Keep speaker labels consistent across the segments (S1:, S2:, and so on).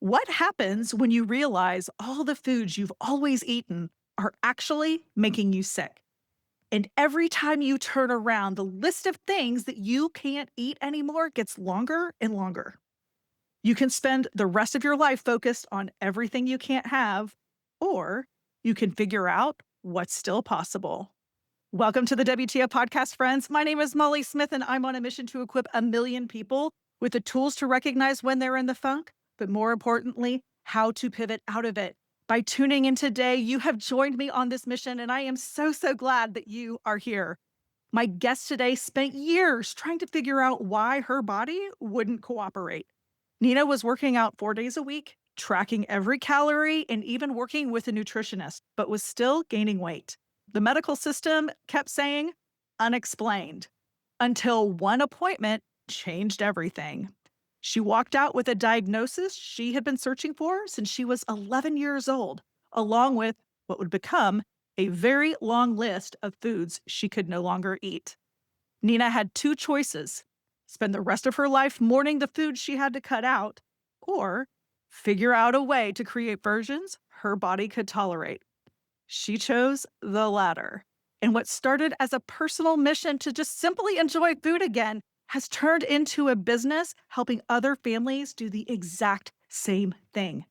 S1: What happens when you realize all the foods you've always eaten are actually making you sick? And every time you turn around, the list of things that you can't eat anymore gets longer and longer. You can spend the rest of your life focused on everything you can't have, or you can figure out what's still possible. Welcome to the WTF podcast, friends. My name is Molly Smith, and I'm on a mission to equip a million people with the tools to recognize when they're in the funk, but more importantly, how to pivot out of it. By tuning in today, you have joined me on this mission, and I am so glad that you are here. My guest today spent years trying to figure out why her body wouldn't cooperate. Nina was working out 4 days a week, tracking every calorie, and even working with a nutritionist, but was still gaining weight. The medical system kept saying unexplained until one appointment changed everything. She walked out with a diagnosis she had been searching for since she was 11 years old, along with what would become a very long list of foods she could no longer eat. Nina had two choices: spend the rest of her life mourning the foods she had to cut out, or figure out a way to create versions her body could tolerate. She chose the latter. And what started as a personal mission to just simply enjoy food again has turned into a business helping other families do the exact same thing.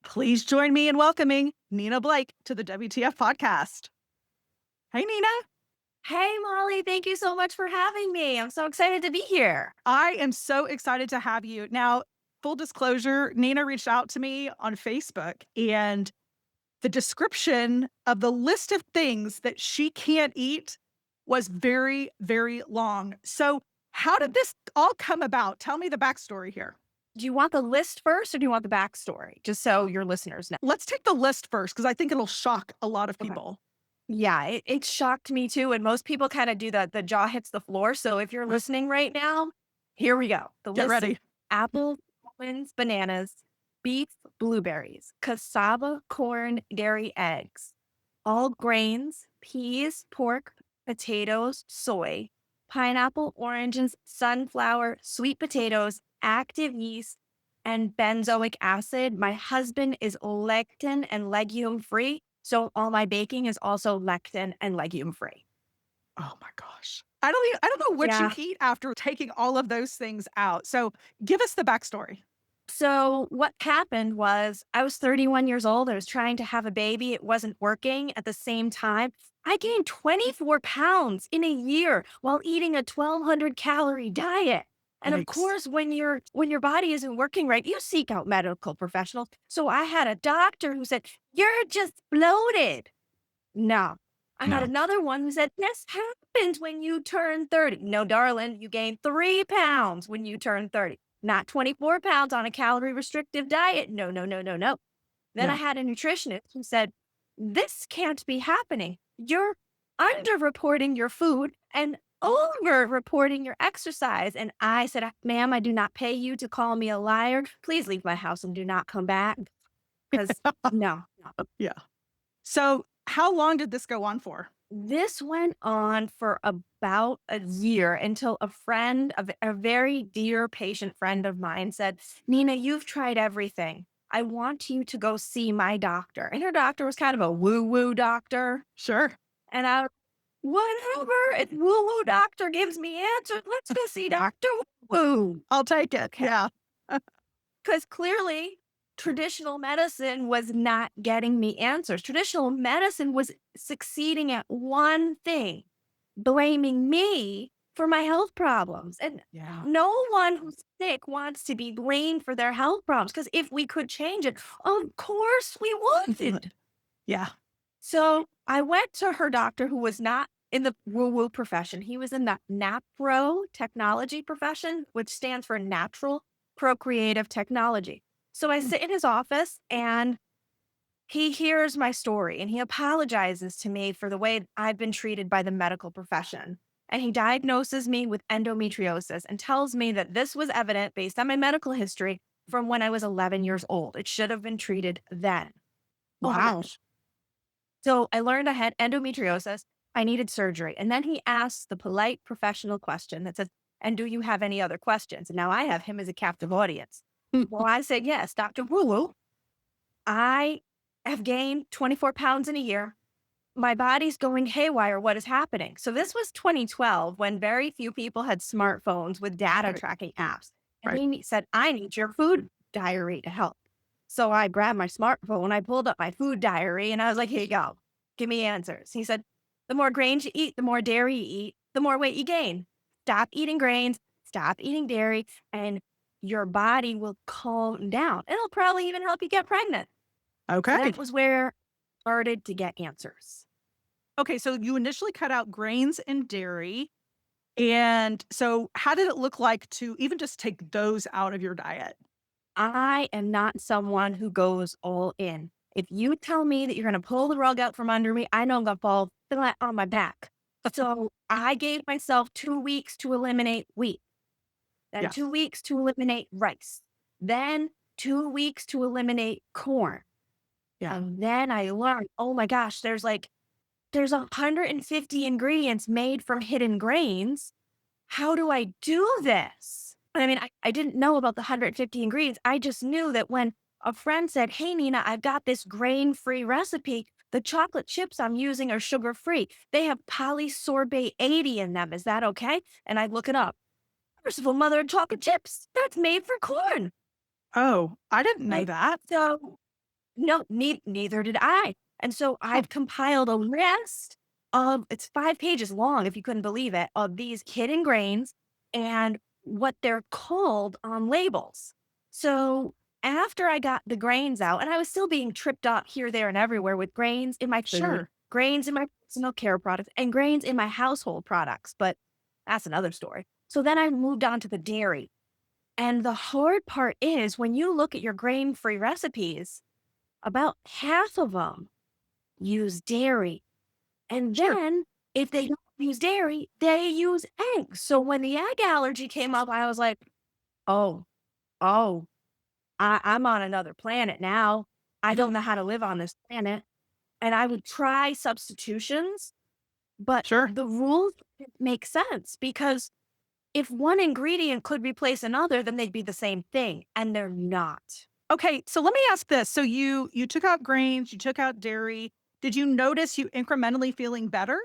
S1: Please join me in welcoming Nina Blake to the WTF podcast. Hey, Nina.
S2: Hey, Molly, thank you so much for having me. I'm so excited to be here.
S1: I am so excited to have you. Now, full disclosure, Nina reached out to me on Facebook, and the description of the list of things that she can't eat was very long. So, how did this all come about? Tell me the backstory here.
S2: Do you want the list first or do you want the backstory? Just so your listeners know.
S1: Let's take the list first because I think it'll shock a lot of
S2: Okay.
S1: people.
S2: Yeah, it shocked me too. And most people kind of do the jaw hits the floor. So if you're listening right now, here we go. The
S1: Get
S2: list is
S1: ready.
S2: apples, almonds, bananas, beef, blueberries, cassava, corn, dairy, eggs, all grains, peas, pork, potatoes, soy, pineapple, oranges, sunflower, sweet potatoes, active yeast, and benzoic acid. My husband is lectin and legume free. So all my baking is also lectin and legume free.
S1: Oh my gosh. I don't know what you
S2: Yeah.
S1: eat after taking all of those things out. So, give us the backstory.
S2: So what happened was I was 31 years old. I was trying to have a baby. It wasn't working. At the same time, I gained 24 pounds in a year while eating a 1,200 calorie diet. And of
S1: Yikes.
S2: course, when your body isn't working right, you seek out medical professionals. So I had a doctor who said, "You're just bloated." No. I had
S1: No.
S2: another one who said, "This happens when you turn 30." No, darling, you gain 3 pounds when you turn 30, not 24 pounds on a calorie restrictive diet. No, no, no, no, no. Then I
S1: Yeah.
S2: had a nutritionist who said, "This can't be happening. You're underreporting your food and over-reporting your exercise." And I said, "Ma'am, I do not pay you to call me a liar. Please leave my house and do not come back." Because no, no.
S1: Yeah. So, how long did this go on for?
S2: This went on for about a year until a very dear patient friend of mine said, "Nina, you've tried everything. I want you to go see my doctor." And her doctor was kind of a woo-woo doctor.
S1: Sure.
S2: And I, whatever, if woo-woo doctor gives me answers, let's go see Dr. Woo.
S1: I'll take it.
S2: Okay.
S1: Yeah.
S2: Because clearly traditional medicine was not getting me answers. Traditional medicine was succeeding at one thing, blaming me for my health problems. And
S1: Yeah.
S2: no one who's sick wants to be blamed for their health problems because if we could change it, of course we would.
S1: Yeah.
S2: So I went to her doctor who was not in the woo woo profession. He was in the NAPRO technology profession, which stands for natural procreative technology. So I
S1: Mm.
S2: sit in his office and he hears my story and he apologizes to me for the way I've been treated by the medical profession. And he diagnoses me with endometriosis and tells me that this was evident based on my medical history from when I was 11 years old. It should have been treated then. Oh my
S1: Wow.
S2: gosh. So I learned I had endometriosis. I needed surgery. And then he asks the polite professional question that says, "And do you have any other questions?" And now I have him as a captive audience. Well, I said, yes, Dr. Woo. I have gained 24 pounds in a year. My body's going haywire. What is happening? So this was 2012 when very few people had smartphones with data
S1: Right,
S2: tracking apps. And
S1: right.
S2: he said, I need your food diary to help. So I grabbed my smartphone, I pulled up my food diary, and I was like, here you go. Give me answers. He said, the more grains you eat, the more dairy you eat, the more weight you gain. Stop eating grains, stop eating dairy, and your body will calm down. It'll probably even help you get pregnant. So
S1: Okay.
S2: that was where I started to get answers.
S1: Okay, so you initially cut out grains and dairy, and so how did it look like to even just take those out of your diet?
S2: I am not someone who goes all in. If you tell me that you're going to pull the rug out from under me, I know I'm going to fall flat on my back. So I gave myself 2 weeks to eliminate wheat, then
S1: Yes.
S2: 2 weeks to eliminate rice, then 2 weeks to eliminate corn.
S1: Yeah.
S2: And then I learned, oh my gosh, there's 150 ingredients made from hidden grains. How do I do this? I mean, I didn't know about the 150 ingredients. I just knew that when a friend said, hey, Nina, I've got this grain free recipe. The chocolate chips I'm using are sugar free. They have polysorbate 80 in them. Is that okay? And I look it up. First of all, mother of chocolate chips, that's made for corn.
S1: Oh, I didn't know
S2: Like,
S1: that.
S2: so no, neither did I. And so
S1: Huh.
S2: I've compiled a list of it's 5 pages long, if you couldn't believe it, of these hidden grains and what they're called on labels. So after I got the grains out, and I was still being tripped up here, there, and everywhere with grains in my food,
S1: Sure.
S2: grains in my personal care products, and grains in my household products. But that's another story. So then I moved on to the dairy. And the hard part is when you look at your grain free recipes, about half of them use dairy. And
S1: Sure.
S2: then if they don't use dairy, they use eggs. So when the egg allergy came up, I was like, oh, oh, I'm on another planet now. I don't know how to live on this planet. And I would try substitutions, but
S1: Sure.
S2: the rules didn't make sense because if one ingredient could replace another, then they'd be the same thing. And they're not.
S1: Okay, so let me ask this. So you took out grains, you took out dairy. Did you notice you incrementally feeling better?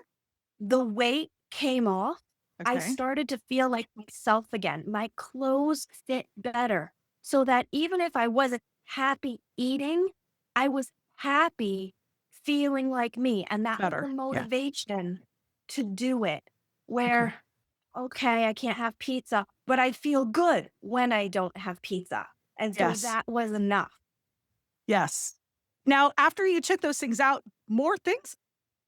S2: The weight came off. I
S1: Okay.
S2: started to feel like myself again. My clothes fit better so that even if I wasn't happy eating, I was happy feeling like me. And that was the
S1: Better. Yeah.
S2: motivation to do it.
S1: Okay.
S2: Where, okay, I can't have pizza, but I feel good when I don't have pizza. And so
S1: Yes.
S2: that was enough.
S1: Yes. Now, after you took those things out, more things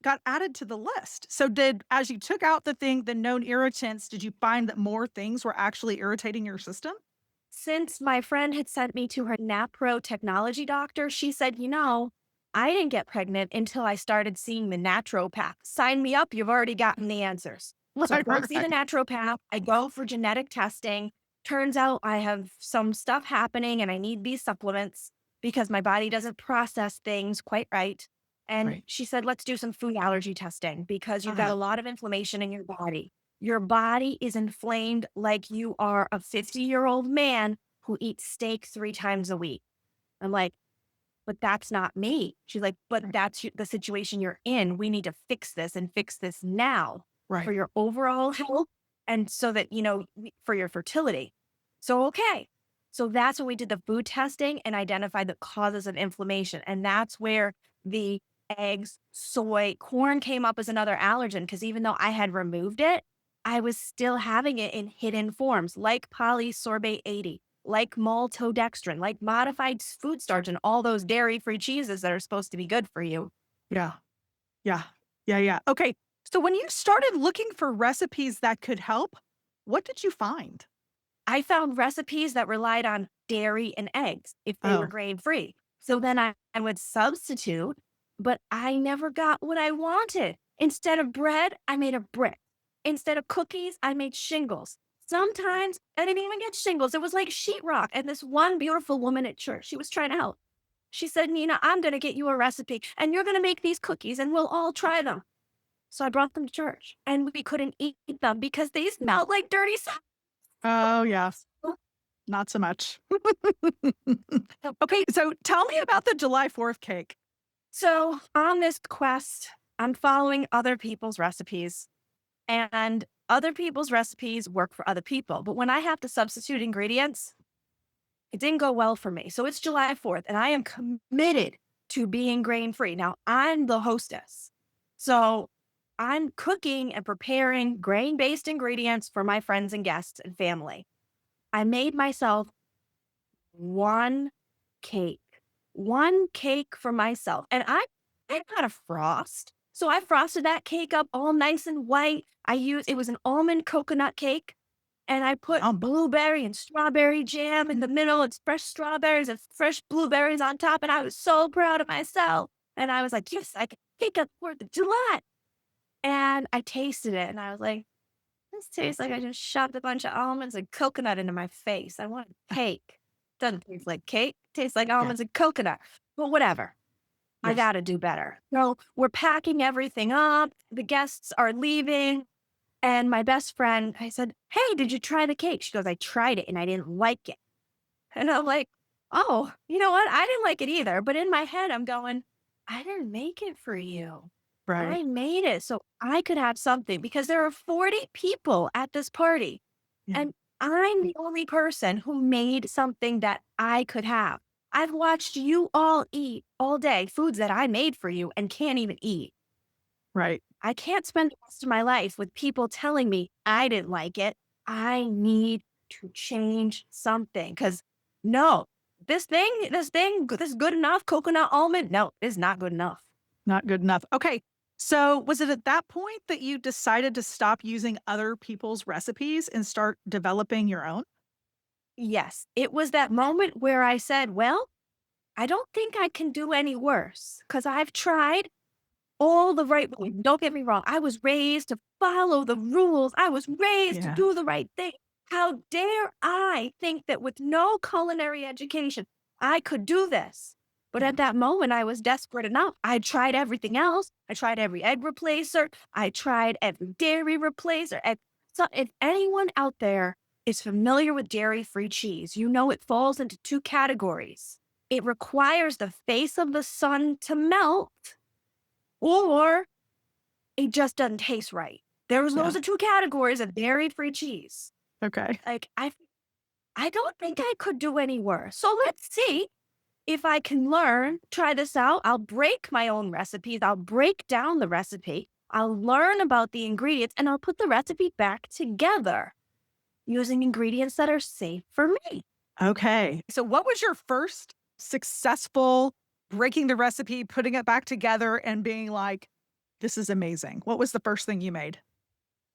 S1: got added to the list. So as you took out the known irritants, did you find that more things were actually irritating your system?
S2: Since my friend had sent me to her NAPRO technology doctor, she said, I didn't get pregnant until I started seeing the naturopath. Sign me up. You've already gotten the answers. So I
S1: Right,
S2: go
S1: right,
S2: see the
S1: right.
S2: naturopath. I go for genetic testing. Turns out I have some stuff happening and I need these supplements because my body doesn't process things quite right. And
S1: Right.
S2: she said, let's do some food allergy testing because you've got
S1: Uh-huh.
S2: a lot of inflammation in your body. Your body is inflamed like you are a 50-year-old man who eats steak 3 times a week. I'm like, but that's not me. She's like, but
S1: Right.
S2: that's the situation you're in. We need to fix this and fix this now for
S1: Right.
S2: your overall health and so that, for your fertility. So, okay. So that's when we did the food testing and identified the causes of inflammation. And that's where the eggs, soy, corn came up as another allergen because even though I had removed it, I was still having it in hidden forms like polysorbate 80, like maltodextrin, like modified food starch, and all those dairy free cheeses that are supposed to be good for you.
S1: Yeah. Yeah. Yeah, yeah. Okay. So when you started looking for recipes that could help, what did you find?
S2: I found recipes that relied on dairy and eggs if they were
S1: Oh,
S2: grain free. So then I would substitute, but I never got what I wanted. Instead of bread, I made a brick. Instead of cookies, I made shingles. Sometimes I didn't even get shingles. It was like sheetrock. And this one beautiful woman at church, she was trying to help. She said, Nina, I'm going to get you a recipe and you're going to make these cookies and we'll all try them. So I brought them to church and we couldn't eat them because they smelled like dirty
S1: oh, yes.
S2: socks.
S1: Not so much.
S2: Yep.
S1: Okay, so tell me about the July 4th cake.
S2: So on this quest, I'm following other people's recipes, and other people's recipes work for other people. But when I have to substitute ingredients, it didn't go well for me. So it's July 4th, and I am committed to being grain free. Now, I'm the hostess. So I'm cooking and preparing grain based ingredients for my friends and guests and family. I made myself one cake, one cake for myself. And I got a frost. So I frosted that cake up all nice and white. It was an almond coconut cake. And I put
S1: Yum.
S2: blueberry and strawberry jam in the middle. It's fresh strawberries and fresh blueberries on top. And I was so proud of myself. And I was like, yes, I can cake up 4th of July. And I tasted it and I was like, this tastes like I just shoved a bunch of almonds and coconut into my face. I want cake. Doesn't taste like cake. Tastes like
S1: Yeah.
S2: almonds and coconut. But whatever. I
S1: Yes.
S2: gotta do better. So we're packing everything up. The guests are leaving. And my best friend, I said, hey, did you try the cake? She goes, I tried it and I didn't like it. And I'm like, oh, you know what? I didn't like it either. But in my head, I'm going, I didn't make it for you.
S1: Right.
S2: I made it so I could have something because there are 40 people at this party.
S1: Yeah.
S2: And I'm the only person who made something that I could have. I've watched you all eat all day foods that I made for you and can't even eat.
S1: Right.
S2: I can't spend the rest of my life with people telling me I didn't like it. I need to change something because no, this good enough coconut almond, no, is not good enough.
S1: Not good enough. Okay. So was it at that point that you decided to stop using other people's recipes and start developing your own?
S2: Yes, it was that moment where I said, well, I don't think I can do any worse because I've tried all the right way. Don't get me wrong. I was raised to follow the rules. I was raised to
S1: Yeah.
S2: do the right thing. How dare I think that with no culinary education, I could do this? But
S1: Yeah.
S2: at that moment, I was desperate enough. I tried everything else. I tried every egg replacer. I tried every dairy replacer. So if anyone out there is familiar with dairy-free cheese, you know it falls into two categories. It requires the face of the sun to melt, or it just doesn't taste right. There's
S1: Yeah.
S2: those are 2 categories of dairy-free cheese.
S1: Okay.
S2: Like, I don't think I could do any worse. So let's see if I can try this out. I'll break my own recipes. I'll break down the recipe. I'll learn about the ingredients, and I'll put the recipe back together using ingredients that are safe for me.
S1: Okay. So what was your first successful breaking the recipe, putting it back together and being like, this is amazing? What was the first thing you made?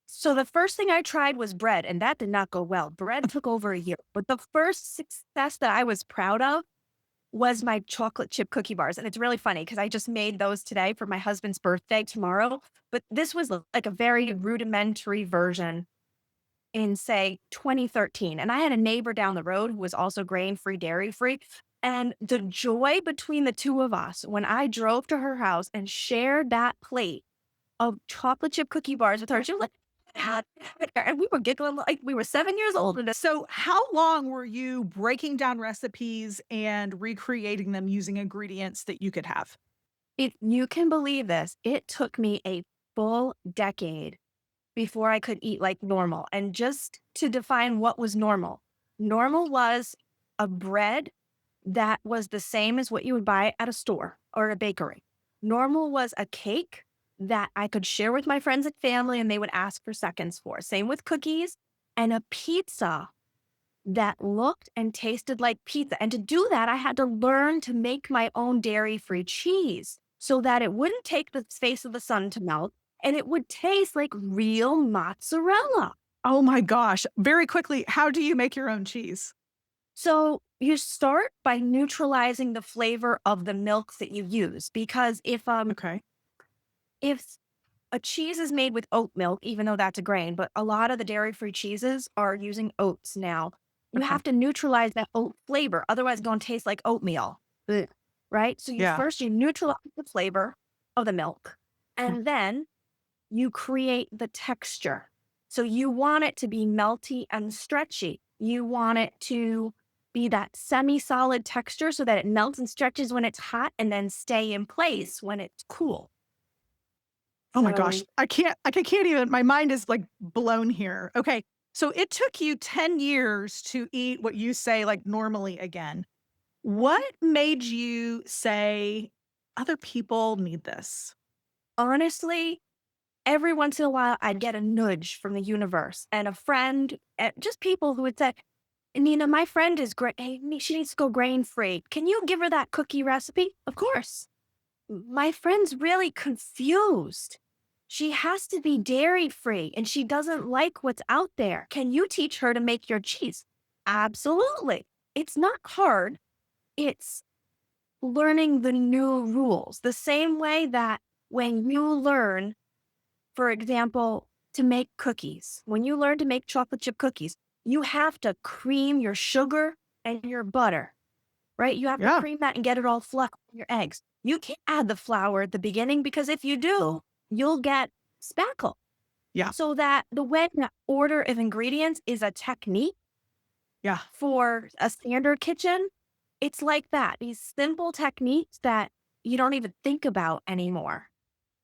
S2: So the first thing I tried was bread, and that did not go well. Bread took over a year. But the first success that I was proud of was my chocolate chip cookie bars. And it's really funny because I just made those today for my husband's birthday tomorrow. But this was like a very rudimentary version in, say, 2013. And I had a neighbor down the road who was also grain free, dairy free. And the joy between the two of us when I drove to her house and shared that plate of chocolate chip cookie bars with her, she was like, "Dad," and we were giggling like we were 7 years old. And
S1: So, how long were you breaking down recipes and recreating them using ingredients that you could have?
S2: if you can believe this, it took me a full decade before I could eat like normal. And just to define what was normal, normal was a bread that was the same as what you would buy at a store or a bakery. Normal was a cake that I could share with my friends and family and they would ask for seconds for. Same with cookies and a pizza that looked and tasted like pizza. And to do that, I had to learn to make my own dairy free cheese so that it wouldn't take the face of the sun to melt and it would taste like real mozzarella.
S1: Oh my gosh. Very quickly, how do you make your own cheese?
S2: So you start by neutralizing the flavor of the milk that you use because
S1: Okay.
S2: if a cheese is made with oat milk, even though that's a grain, but a lot of the dairy-free cheeses are using oats now. You
S1: Okay.
S2: have to neutralize that oat flavor, otherwise it's gonna taste like oatmeal. Ugh. Right? So
S1: Yeah.
S2: you neutralize the flavor of the milk,
S1: Yeah.
S2: and then you create the texture. So you want it to be melty and stretchy. You want it to be that semi-solid texture so that it melts and stretches when it's hot and then stay in place when it's cool.
S1: Oh my gosh.
S2: So
S1: I can't even, my mind is like blown here. Okay. So it took you 10 years to eat what you say like normally again. What made you say other people need this?
S2: honestly, every once in a while, I'd get a nudge from the universe and a friend, and just people who would say, Nina, my friend is great. Hey, she needs to go grain free. Can you give her that cookie recipe? Of course. My friend's really confused. She has to be dairy free and she doesn't like what's out there. Can you teach her to make your cheese? Absolutely. It's not hard. It's learning the new rules. The same way that when you learn, for example, to make cookies, when you learn to make chocolate chip cookies, you have to cream your sugar and your butter, right? You have to
S1: Yeah.
S2: cream that and get it all fluffy with your eggs. You can't add the flour at the beginning because if you do, you'll get spackle.
S1: Yeah.
S2: So that the way that order of ingredients is a technique
S1: Yeah.
S2: for a standard kitchen, it's like that. These simple techniques that you don't even think about anymore.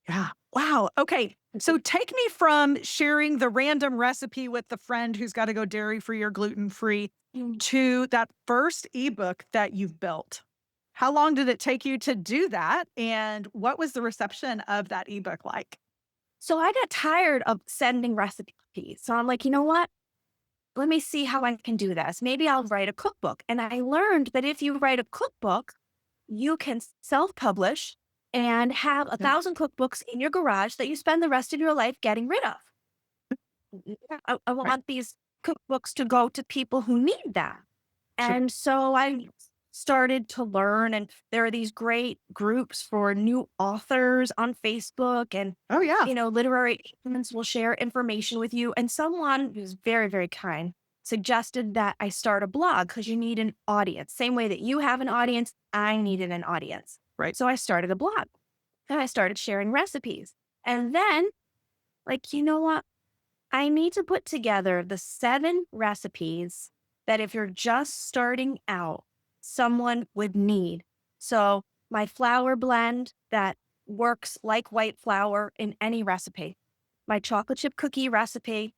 S1: Yeah. Wow. Okay. So take me from sharing the random recipe with the friend who's got to go dairy free or gluten free
S2: Mm.
S1: to that first ebook that you've built. How long did it take you to do that? And what was the reception of that ebook like?
S2: So I got tired of sending recipes. So I'm like, you know what? Let me see how I can do this. Maybe I'll write a cookbook. And I learned that if you write a cookbook, you can self publish and have a
S1: Yeah.
S2: thousand cookbooks in your garage that you spend the rest of your life getting rid of. Yeah, I
S1: Right.
S2: want these cookbooks to go to people who need that.
S1: Sure.
S2: And so I started to learn, and there are these great groups for new authors on Facebook, and
S1: Oh, yeah.
S2: literary agents will share information with you. And someone who's very, very kind suggested that I start a blog because you need an audience. Same way that you have an audience, I needed an audience.
S1: Right.
S2: So I started a blog and I started sharing recipes. And then, like, you know what? I need to put together the 7 recipes that if you're just starting out, someone would need. So, my flour blend that works like white flour in any recipe, my chocolate chip cookie recipe,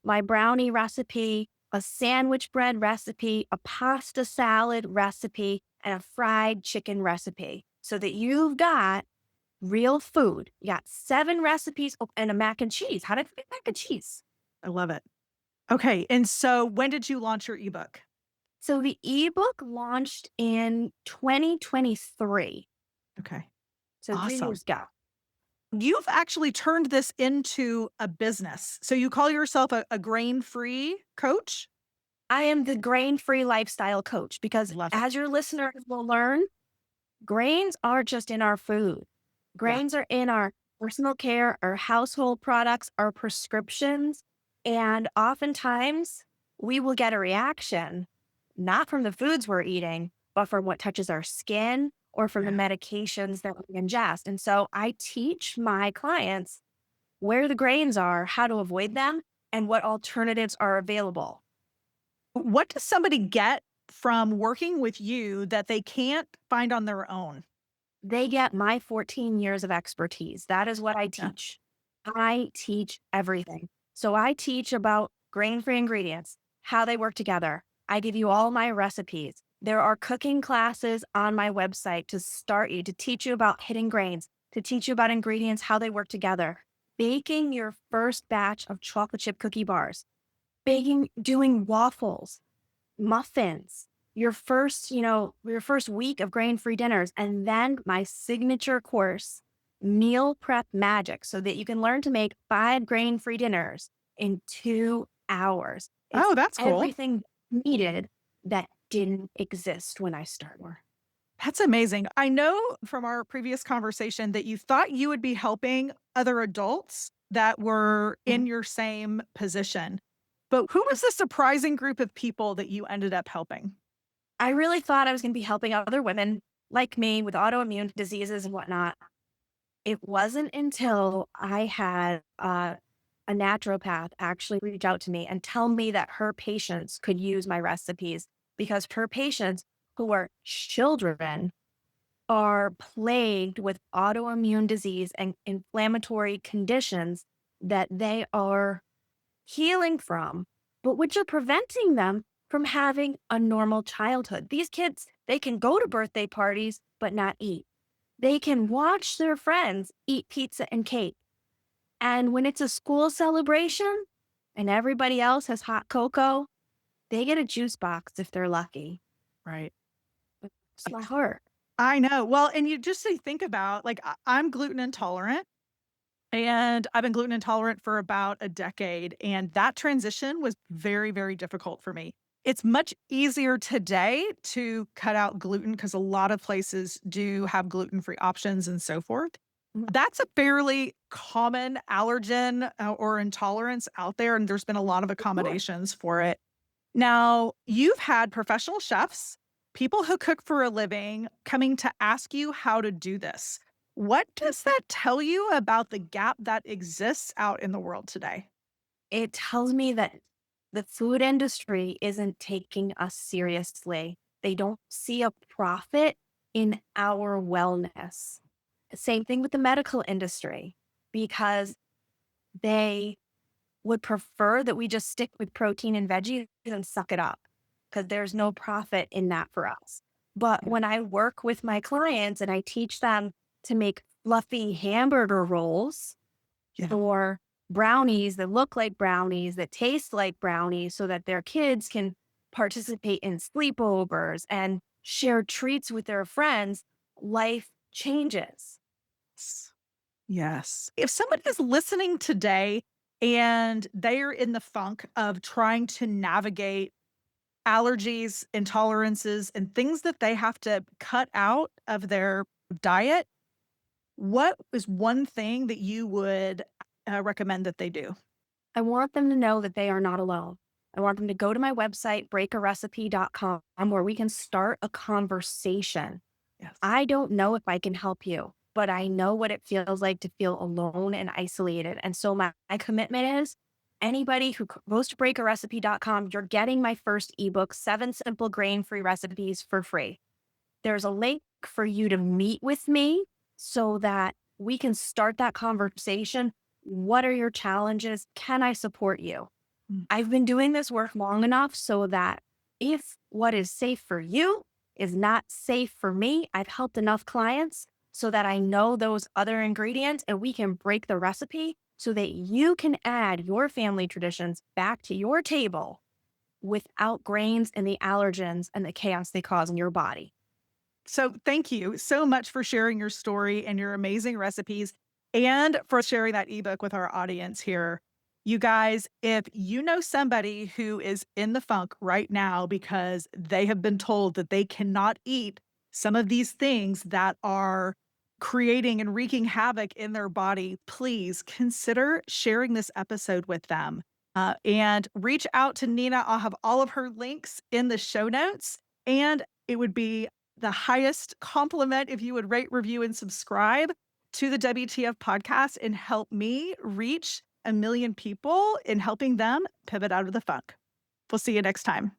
S2: my brownie recipe, a sandwich bread recipe, a pasta salad recipe, and a fried chicken recipe. So that you've got real food. You got 7 recipes. Oh, and a mac and cheese. How did I forget mac and cheese?
S1: I love it. Okay. And so when did you launch your ebook?
S2: So the ebook launched in 2023.
S1: Okay.
S2: So 3
S1: Awesome.
S2: years ago.
S1: You've actually turned this into a business. So you call yourself a grain free coach?
S2: I am the grain-free lifestyle coach because
S1: Love it.
S2: as your listeners will learn, grains are just in our food.
S1: Yeah.
S2: Grains are in our personal care, our household products, our prescriptions, and oftentimes we will get a reaction, not from the foods we're eating, but from what touches our skin or from the
S1: Yeah.
S2: medications that we ingest. And so I teach my clients where the grains are, how to avoid them, and what alternatives are available.
S1: What does somebody get from working with you that they can't find on their own?
S2: They get my 14 years of expertise. That is what I
S1: Yeah.
S2: teach. I teach everything. So I teach about grain free ingredients, how they work together. I give you all my recipes. There are cooking classes on my website to start you, to teach you about hidden grains, to teach you about ingredients, how they work together. Baking your first batch of chocolate chip cookie bars, baking, doing waffles, muffins, your first week of grain-free dinners, and then my signature course, Meal Prep Magic, so that you can learn to make 5 grain-free dinners in 2 hours. It's
S1: Oh, that's cool.
S2: everything needed that didn't exist when I started.
S1: That's amazing. I know from our previous conversation that you thought you would be helping other adults that were
S2: Mhm.
S1: in your same position. But who was the surprising group of people that you ended up helping?
S2: I really thought I was gonna be helping other women like me with autoimmune diseases and whatnot. It wasn't until I had, a naturopath actually reach out to me and tell me that her patients could use my recipes because her patients who are children are plagued with autoimmune disease and inflammatory conditions that they are healing from, but which are preventing them from having a normal childhood. These kids, they can go to birthday parties, but not eat. They can watch their friends eat pizza and cake. And when it's a school celebration and everybody else has hot cocoa, they get a juice box if they're lucky.
S1: Right.
S2: It's my heart.
S1: I know. Well, and you just say think about like I'm gluten intolerant and I've been gluten intolerant for about a decade and that transition was very very difficult for me. It's much easier today to cut out gluten because a lot of places do have gluten-free options and so forth. That's a fairly common allergen or intolerance out there and there's been a lot of
S2: Sure.
S1: accommodations for it. Now, you've had professional chefs, people who cook for a living, coming to ask you how to do this. What does that tell you about the gap that exists out in the world today?
S2: It tells me that the food industry isn't taking us seriously. They don't see a profit in our wellness. Same thing with the medical industry, because they would prefer that we just stick with protein and veggies and suck it up because there's no profit in that for us. But
S1: Yeah.
S2: when I work with my clients and I teach them to make fluffy hamburger rolls,
S1: Yeah.
S2: or brownies that look like brownies, that taste like brownies, so that their kids can participate in sleepovers and share treats with their friends, life changes.
S1: Yes. Yes. If somebody is listening today and they're in the funk of trying to navigate allergies, intolerances, and things that they have to cut out of their diet, what is one thing that you would, recommend that they do?
S2: I want them to know that they are not alone. I want them to go to my website, breakarecipe.com, where we can start a conversation.
S1: Yes.
S2: I don't know if I can help you, but I know what it feels like to feel alone and isolated. And so my commitment is anybody who goes to breakarecipe.com, you're getting my first ebook, 7 Simple Grain-Free Recipes for free. There's a link for you to meet with me so that we can start that conversation. What are your challenges? Can I support you?
S1: Mm.
S2: I've been doing this work long enough so that if what is safe for you is not safe for me, I've helped enough clients so that I know those other ingredients and we can break the recipe so that you can add your family traditions back to your table without grains and the allergens and the chaos they cause in your body.
S1: So, thank you so much for sharing your story and your amazing recipes and for sharing that ebook with our audience here. You guys, if you know somebody who is in the funk right now because they have been told that they cannot eat some of these things that are creating and wreaking havoc in their body, please consider sharing this episode with them. And reach out to Nina. I'll have all of her links in the show notes. And it would be the highest compliment if you would rate, review, and subscribe to the WTF podcast and help me reach 1 million people in helping them pivot out of the funk. We'll see you next time.